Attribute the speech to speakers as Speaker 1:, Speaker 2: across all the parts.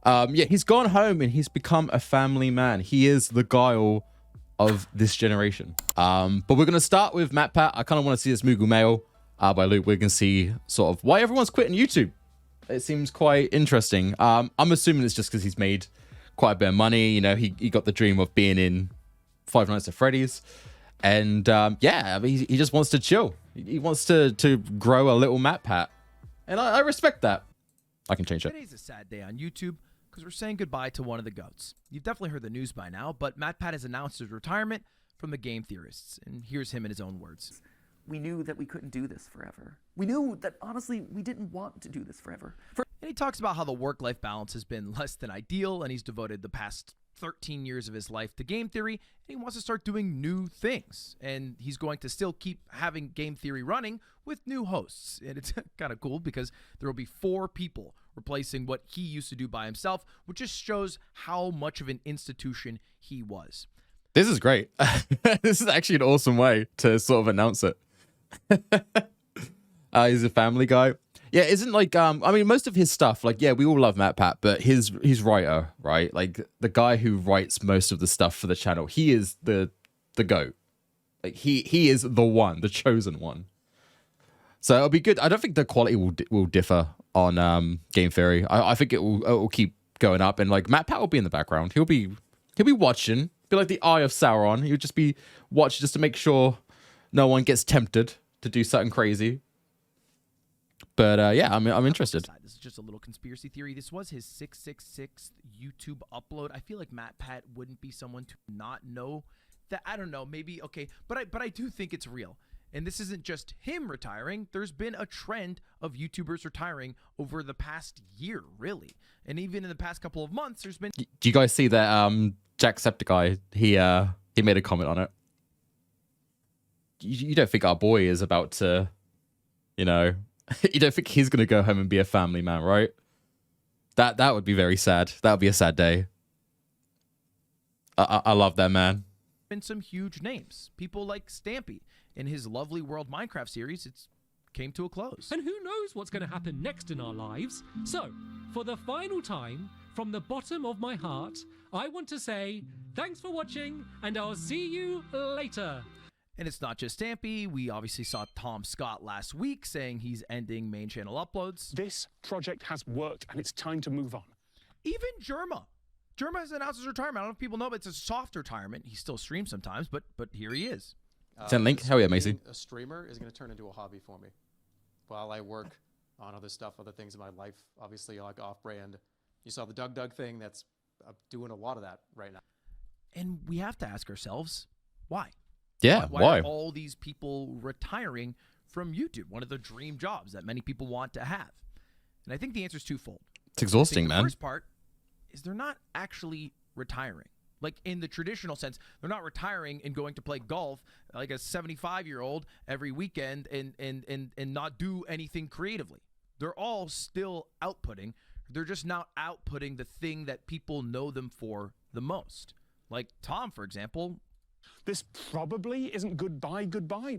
Speaker 1: Yeah, he's gone home and he's become a family man. He is the Guile of this generation. But we're going to start with MatPat. I kind of want to see this Moogle Mail by Luke. We're going to see sort of why everyone's quitting YouTube. It seems quite interesting. I'm assuming it's just because he's made quite a bit of money. You know, he got the dream of being in Five Nights at Freddy's. And yeah, he just wants to chill. He wants to grow a little MatPat. And I respect that. I can change it.
Speaker 2: Today's a sad day on YouTube because we're saying goodbye to one of the GOATs. You've definitely heard the news by now, but MatPat has announced his retirement from the Game Theorists. And here's him in his own words.
Speaker 3: We knew that we couldn't do this forever. We knew that, honestly, we didn't want to do this forever.
Speaker 2: And he talks about how the work-life balance has been less than ideal, and he's devoted the past 13 years of his life to game theory, and he wants to start doing new things. And he's going to still keep having game theory running with new hosts. And it's kind of cool because there will be 4 people replacing what he used to do by himself, which just shows how much of an institution he was.
Speaker 1: This is great. This is actually an awesome way to sort of announce it. He's a family guy. Yeah, isn't like I mean, most of his stuff, like, yeah, we all love MatPat, but his writer, right? Like the guy who writes most of the stuff for the channel, he is the GOAT. Like he is the one, the chosen one. So it'll be good. I don't think the quality will differ on Game Theory. I think it will keep going up, and like MatPat will be in the background. He'll be watching, be like the Eye of Sauron. He'll just be watching just to make sure no one gets tempted to do something crazy. But yeah, I'm interested.
Speaker 2: This is just a little conspiracy theory. This was his 666th YouTube upload. I feel like MatPat wouldn't be someone to not know that. I don't know, maybe okay, but I do think it's real. And this isn't just him retiring. There's been a trend of YouTubers retiring over the past year, really, and even in the past couple of months, there's been.
Speaker 1: Do you guys see that Jacksepticeye? He made a comment on it. You don't think our boy is about to, you know? You don't think he's going to go home and be a family man, right? That would be very sad. That would be a sad day. I love that man.
Speaker 2: Been some huge names. People like Stampy in his Lovely World Minecraft series. It's came to a close.
Speaker 4: And who knows what's going to happen next in our lives. So, for the final time, from the bottom of my heart, I want to say thanks for watching, and I'll see you later.
Speaker 2: And it's not just Stampy. We obviously saw Tom Scott last week saying he's ending main channel uploads.
Speaker 5: This project has worked, and it's time to move on.
Speaker 2: Even Germa. Germa has announced his retirement. I don't know if people know, but it's a soft retirement. He still streams sometimes, but here he is.
Speaker 1: Send link. Hell yeah, Macy.
Speaker 6: A streamer is going to turn into a hobby for me. While I work on other stuff, other things in my life, obviously like off-brand. You saw the Doug thing. I'm doing a lot of that right now.
Speaker 2: And we have to ask ourselves, why?
Speaker 1: Yeah,
Speaker 2: why are all these people retiring from YouTube? One of the dream jobs that many people want to have. And I think the answer is twofold.
Speaker 1: It's exhausting, man.
Speaker 2: The first part is they're not actually retiring. Like in the traditional sense, they're not retiring and going to play golf like a 75-year-old every weekend and not do anything creatively. They're all still outputting. They're just now outputting the thing that people know them for the most. Like Tom, for example.
Speaker 5: This probably isn't goodbye,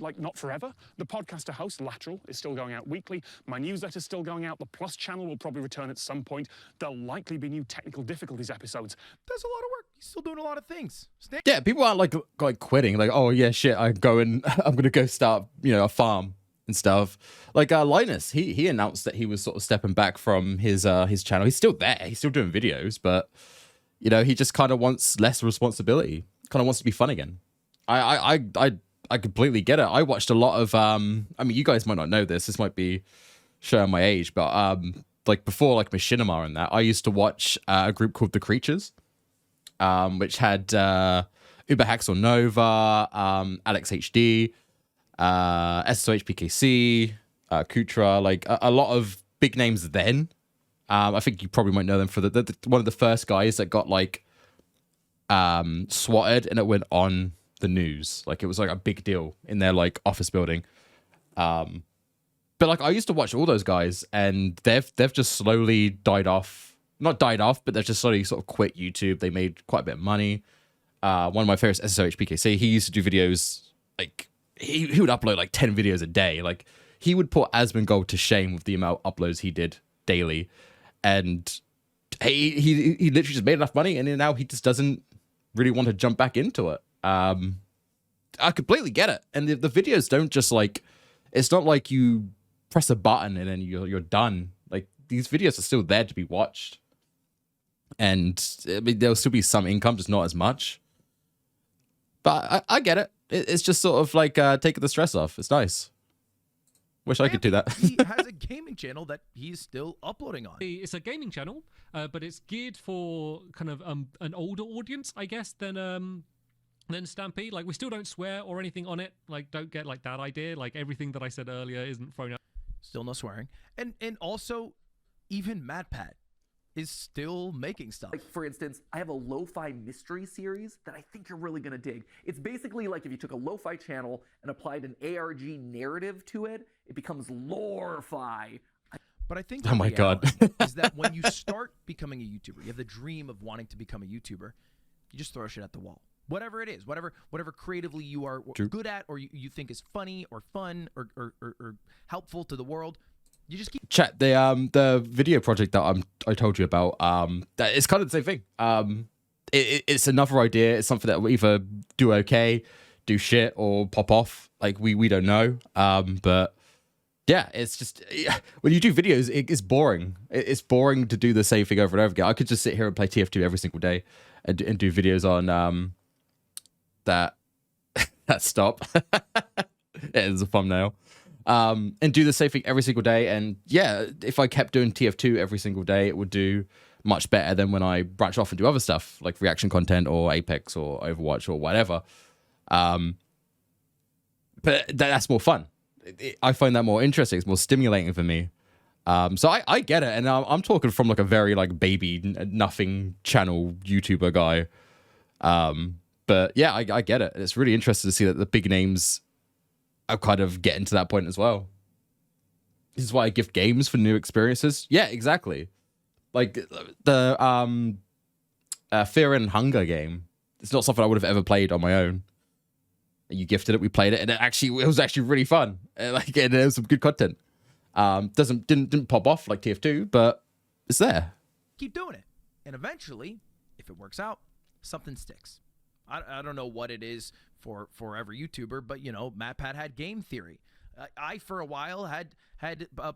Speaker 5: like not forever. The podcaster host, Lateral, is still going out weekly. My newsletter's still going out. The Plus channel will probably return at some point. There'll likely be new technical difficulties episodes.
Speaker 2: That's a lot of work. He's still doing a lot of things.
Speaker 1: Yeah, people aren't like quitting. Like, oh yeah, shit, I'm going to go start, a farm and stuff. Like Linus, he announced that he was sort of stepping back from his channel. He's still there. He's still doing videos, but he just kind of wants less responsibility. Kind of wants to be fun again. I completely get it. I watched a lot of I mean, you guys might not know this. This might be showing my age, but like before like Machinima and that, I used to watch a group called The Creatures, which had Uber Haxel Nova, Alex HD, SSOHPKC, Kutra, like a lot of big names then. I think you probably might know them for the one of the first guys that got like swatted and it went on the news. Like it was like a big deal in their like office building. But like I used to watch all those guys and they've just slowly died off. Not died off, but they've just slowly sort of quit YouTube. They made quite a bit of money. One of my favorites, SSOHPKC, he used to do videos like he would upload like 10 videos a day. Like he would put Asmongold to shame with the amount of uploads he did daily. And he literally just made enough money, and then now he just doesn't really want to jump back into it. I completely get it. And the videos don't just like, it's not like you press a button and then you're done. Like, these videos are still there to be watched. And I mean, there'll still be some income, just not as much. But I get it. It's just sort of like taking the stress off. It's nice. Wish I could do that.
Speaker 2: He has a gaming channel that he's still uploading on.
Speaker 4: It's a gaming channel, but it's geared for kind of an older audience, I guess, than Stampede. Like, we still don't swear or anything on it. Like, don't get like that idea. Like, everything that I said earlier isn't thrown out.
Speaker 2: Still no swearing. And also, even MatPat is still making stuff.
Speaker 3: Like, for instance, I have a lo-fi mystery series that I think you're really gonna dig. It's basically like if you took a lo-fi channel and applied an ARG narrative to it, it becomes lore-fi.
Speaker 2: But I think
Speaker 1: Oh my God.
Speaker 2: is that when you start becoming a YouTuber, you have the dream of wanting to become a YouTuber, you just throw shit at the wall. Whatever it is, whatever creatively you are good at, or you think is funny or fun or helpful to the world, you just keep.
Speaker 1: Chat, the video project that I told you about, that it's kind of the same thing. It's another idea. It's something that will either do okay, do shit, or pop off. Like, we don't know. But yeah, it's just, when you do videos, it's boring. It's boring to do the same thing over and over again. I could just sit here and play TF2 every single day and do videos on that stop. It is a thumbnail. And do the same thing every single day. And yeah, if I kept doing TF2 every single day, it would do much better than when I branch off and do other stuff like reaction content or Apex or Overwatch or whatever. But that's more fun. I find that more interesting. It's more stimulating for me. So I get it. And I'm talking from like a very like baby, nothing channel YouTuber guy. But yeah, I get it. It's really interesting to see that the big names are kind of getting to that point as well. This is why I gift games for new experiences. Yeah, exactly. Like the Fear and Hunger game. It's not something I would have ever played on my own. You gifted it, we played it, and it was actually really fun. Like, and there was some good content. Didn't pop off like TF2, but it's there.
Speaker 2: Keep doing it, and eventually, if it works out, something sticks. I don't know what it is for every YouTuber, but, you know, MatPat had game theory. I for a while had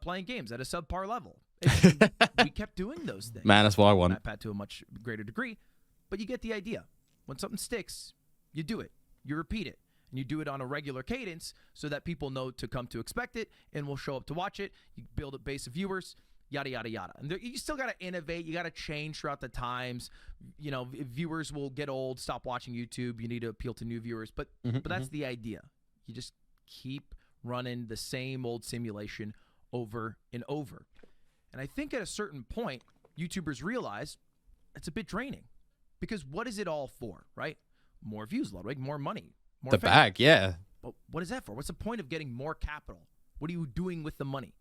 Speaker 2: playing games at a subpar level. We kept doing those things.
Speaker 1: Man, that's what I want.
Speaker 2: MatPat to a much greater degree, but you get the idea. When something sticks, you do it, you repeat it, and you do it on a regular cadence so that people know to come to expect it and will show up to watch it. You build a base of viewers. Yada, yada, yada. And you still got to innovate. You got to change throughout the times. You know, viewers will get old, stop watching YouTube. You need to appeal to new viewers. But that's the idea. You just keep running the same old simulation over and over. And I think at a certain point, YouTubers realize it's a bit draining. Because what is it all for, right? More views, like more money. More
Speaker 1: the
Speaker 2: fame.
Speaker 1: bag, yeah.
Speaker 2: But what is that for? What's the point of getting more capital? What are you doing with the money?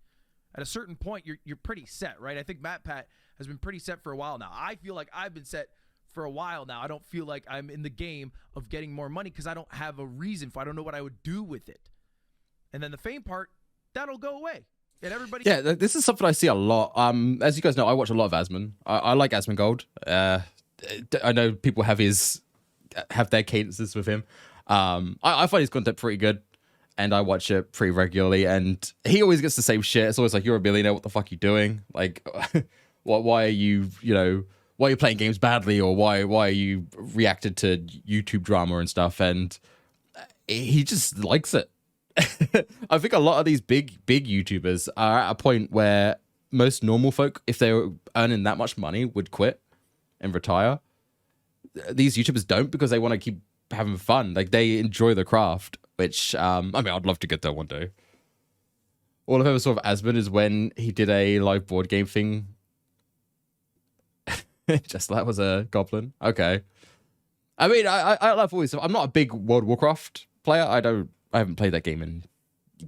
Speaker 2: At a certain point, you're pretty set, right? I think MatPat has been pretty set for a while now. I feel like I've been set for a while now. I don't feel like I'm in the game of getting more money because I don't have a reason for it. I don't know what I would do with it. And then the fame part, that'll go away. And everybody...
Speaker 1: Yeah, this is something I see a lot. As you guys know, I watch a lot of Asmon. I like Asmongold. I know people have their cadences with him. I find his content pretty good. And I watch it pretty regularly, and he always gets the same shit. It's always like, you're a millionaire, what the fuck are you doing? Like, why are you, why are you playing games badly, or why are you reacted to YouTube drama and stuff? And he just likes it. I think a lot of these big YouTubers are at a point where most normal folk, if they were earning that much money, would quit and retire. These YouTubers don't, because they want to keep having fun. Like, they enjoy the craft. Which, I mean, I'd love to get there one day. All I've ever saw of Asmon is when he did a live board game thing. Just that was a goblin. Okay. I mean, I love all this stuff. I'm not a big World of Warcraft player. I haven't played that game in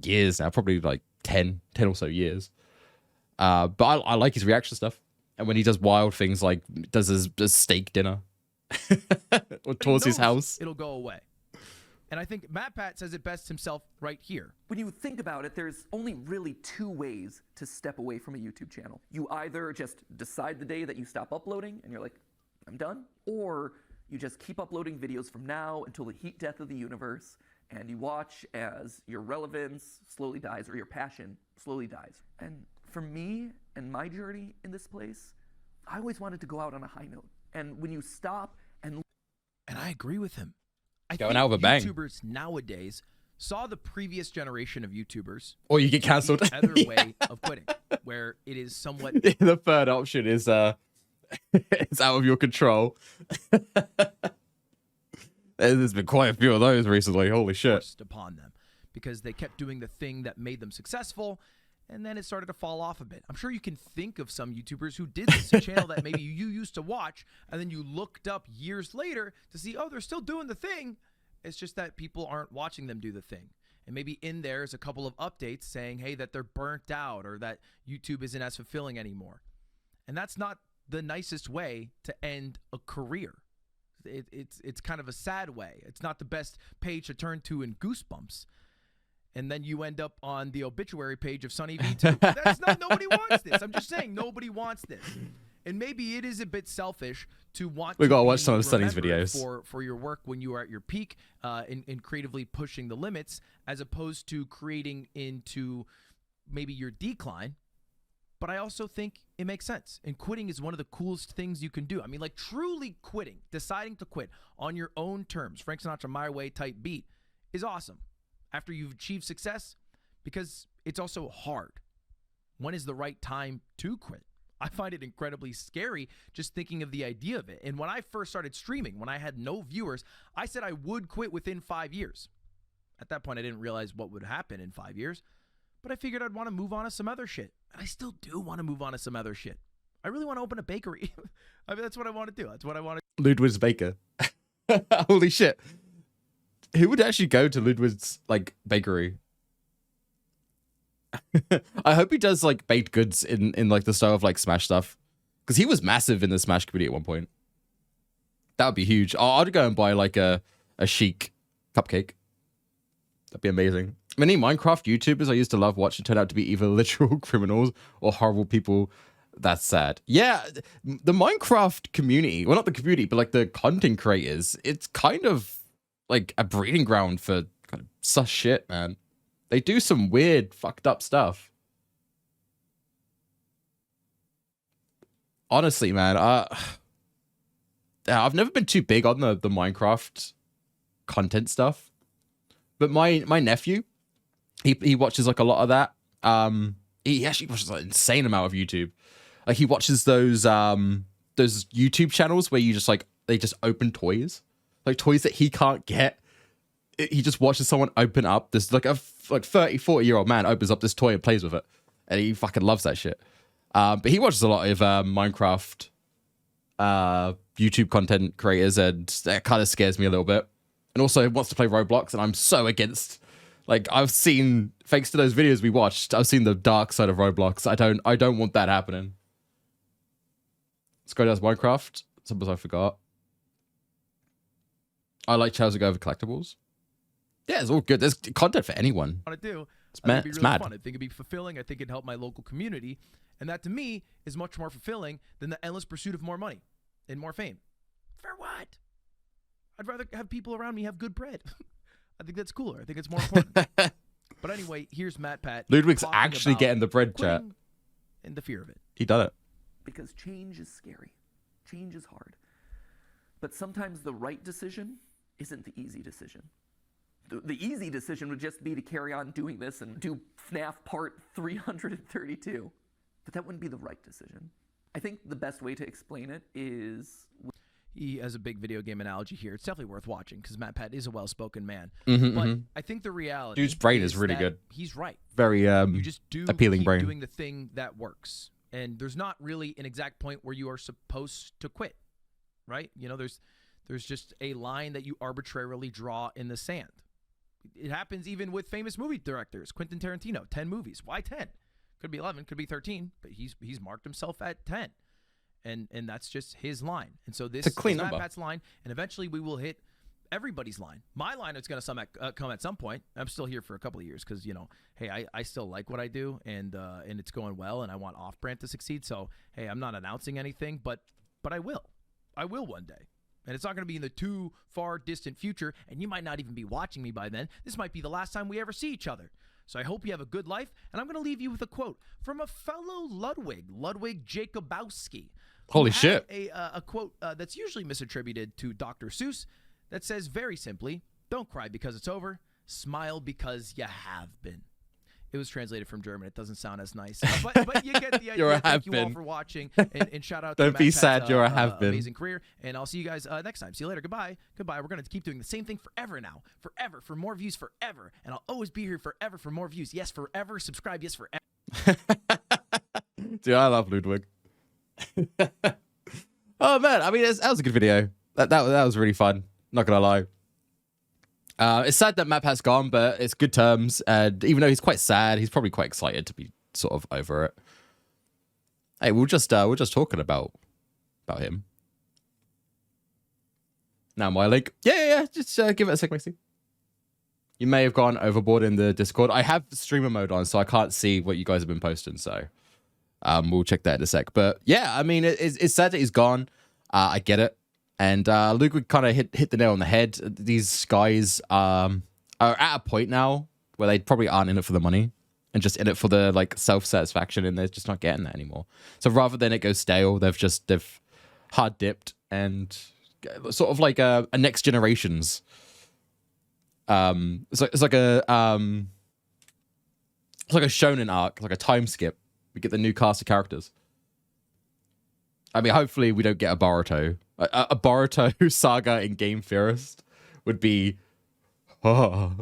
Speaker 1: years now. Probably like 10 or so years. But I like his reaction stuff. And when he does wild things like does his steak dinner or tours his house.
Speaker 2: It'll go away. And I think MatPat says it best himself right here.
Speaker 3: When you think about it, there's only really 2 ways to step away from a YouTube channel. You either just decide the day that you stop uploading and you're like, I'm done, or you just keep uploading videos from now until the heat death of the universe, and you watch as your relevance slowly dies or your passion slowly dies. And for me and my journey in this place, I always wanted to go out on a high note. And when you stop and
Speaker 2: I agree with him. I
Speaker 1: Going
Speaker 2: think
Speaker 1: out with a bang.
Speaker 2: YouTubers nowadays saw the previous generation of YouTubers
Speaker 1: Or you get cancelled.
Speaker 2: the other way of quitting, where it is somewhat
Speaker 1: The third option is it's out of your control. There's been quite a few of those recently. Holy shit.
Speaker 2: forced upon them because they kept doing the thing that made them successful, and then it started to fall off a bit. I'm sure you can think of some YouTubers who did this, a channel that maybe you used to watch, and then you looked up years later to see, oh, they're still doing the thing. It's just that people aren't watching them do the thing. And maybe in there is a couple of updates saying, hey, that they're burnt out or that YouTube isn't as fulfilling anymore. And that's not the nicest way to end a career. It's kind of a sad way. It's not the best page to turn to in Goosebumps. And then you end up on the obituary page of Sunny V2. That's not, nobody wants this. I'm just saying, nobody wants this. And maybe it is a bit selfish to want
Speaker 1: We
Speaker 2: to
Speaker 1: gotta
Speaker 2: be
Speaker 1: watch some of Sunny's
Speaker 2: remembered
Speaker 1: videos.
Speaker 2: for your work when you are at your peak, in creatively pushing the limits, as opposed to creating into maybe your decline. But I also think it makes sense. And quitting is one of the coolest things you can do. I mean, like truly quitting, deciding to quit on your own terms, Frank Sinatra, My Way type beat, is awesome after you've achieved success, because it's also hard. When is the right time to quit? I find it incredibly scary just thinking of the idea of it. And when I first started streaming, when I had no viewers, I said I would quit within 5 years. At that point, I didn't realize what would happen in 5 years, but I figured I'd want to move on to some other shit. And I still do want to move on to some other shit. I really want to open a bakery. I mean, that's what I want to do. That's what I want to
Speaker 1: Ludwig's Baker. Holy shit. Who would actually go to Ludwig's like bakery? I hope he does like baked goods in like the style of like Smash stuff, because he was massive in the Smash community at one point. That would be huge. I'd go and buy like a chic cupcake. That'd be amazing. Many Minecraft YouTubers I used to love watching turned out to be either literal criminals or horrible people. That's sad. Yeah, the Minecraft community, well, not the community, but like the content creators, it's kind of like a breeding ground for kind of sus shit, man. They do some weird, fucked up stuff. Honestly, man, I've never been too big on the Minecraft content stuff. But my nephew, he watches like a lot of that. He actually watches an insane amount of YouTube. Like he watches those YouTube channels where you just like they just open toys, like toys that he can't get. He just watches someone open up this like a 30, 40-year-old man opens up this toy and plays with it, and he fucking loves that shit. But he watches a lot of Minecraft YouTube content creators, and that kind of scares me a little bit. And also wants to play Roblox, and I'm so against. Like I've seen, thanks to those videos we watched, I've seen the dark side of Roblox. I don't want that happening. Let's go down to Minecraft. Something I forgot. I like Charles to go over collectibles. Yeah, it's all good. There's content for anyone.
Speaker 2: do.
Speaker 1: It's
Speaker 2: I think
Speaker 1: mad.
Speaker 2: it'd be
Speaker 1: It's
Speaker 2: really
Speaker 1: mad.
Speaker 2: fun. I think it'd be fulfilling. I think it'd help my local community. And that to me is much more fulfilling than the endless pursuit of more money and more fame. For what? I'd rather have people around me have good bread. I think that's cooler. I think it's more important. But anyway, here's MatPat.
Speaker 1: Ludwig's
Speaker 2: talking
Speaker 1: actually
Speaker 2: about
Speaker 1: getting the bread, chat.
Speaker 2: quitting and the fear of it.
Speaker 1: He done it.
Speaker 3: because change is scary. Change is hard. But sometimes the right decision isn't the easy decision. The easy decision would just be to carry on doing this and do FNAF Part 332. But that wouldn't be the right decision. I think the best way to explain it is...
Speaker 2: He has a big video game analogy here. It's definitely worth watching because MatPat is a well-spoken man.
Speaker 1: Mhm,
Speaker 2: But
Speaker 1: mhm.
Speaker 2: I think the reality
Speaker 1: Dude's brain is really
Speaker 2: that
Speaker 1: good.
Speaker 2: He's right.
Speaker 1: Very
Speaker 2: You just do
Speaker 1: appealing
Speaker 2: keep
Speaker 1: brain.
Speaker 2: doing the thing that works. And there's not really an exact point where you are supposed to quit, right? You know, there's just a line that you arbitrarily draw in the sand. It happens even with famous movie directors. Quentin Tarantino, 10 movies. Why 10? Could be 11, could be 13, but he's marked himself at 10. And that's just his line. And so this
Speaker 1: It's a clean
Speaker 2: is
Speaker 1: number.
Speaker 2: MatPat's line, and eventually we will hit everybody's line. My line is going to come at some point. I'm still here for a couple of years because, you know, hey, I still like what I do, and it's going well, and I want Off-Brand to succeed. So, hey, I'm not announcing anything, but I will. I will one day. And it's not going to be in the too far distant future, and you might not even be watching me by then. This might be the last time we ever see each other. So I hope you have a good life, and I'm going to leave you with a quote from a fellow Ludwig Jacobowski.
Speaker 1: Holy shit.
Speaker 2: A quote that's usually misattributed to Dr. Seuss that says very simply, don't cry because it's over, smile because you have been. It was translated from German. It doesn't sound as nice. But you get the idea.
Speaker 1: You're a
Speaker 2: Thank
Speaker 1: have
Speaker 2: you all
Speaker 1: been.
Speaker 2: for watching. And shout out to
Speaker 1: Don't be
Speaker 2: MatPat's,
Speaker 1: sad, you're a have been.
Speaker 2: amazing career. And I'll see you guys next time. See you later. Goodbye. Goodbye. We're going to keep doing the same thing forever now. Forever. For more views forever. And I'll always be here forever for more views. Yes, forever. Subscribe. Yes, forever.
Speaker 1: Dude, I love Ludwig. Oh, man. I mean, that was a good video. That was really fun. Not going to lie. It's sad that MatPat's gone, but it's good terms. And even though he's quite sad, he's probably quite excited to be sort of over it. Hey, we're just talking about him. Now my link. Yeah. Just give it a sec, Maxie. You may have gone overboard in the Discord. I have streamer mode on, so I can't see what you guys have been posting. So we'll check that in a sec. But yeah, I mean, it's sad that he's gone. I get it. And Luke would kind of hit the nail on the head. These guys are at a point now where they probably aren't in it for the money and just in it for the like self-satisfaction, and they're just not getting that anymore. So rather than it go stale, they've hard dipped and sort of like a next generation's. It's like a shonen arc, like a time skip. We get the new cast of characters. I mean, hopefully we don't get a Boruto. A Boruto saga in Game Theorist would be... Oh.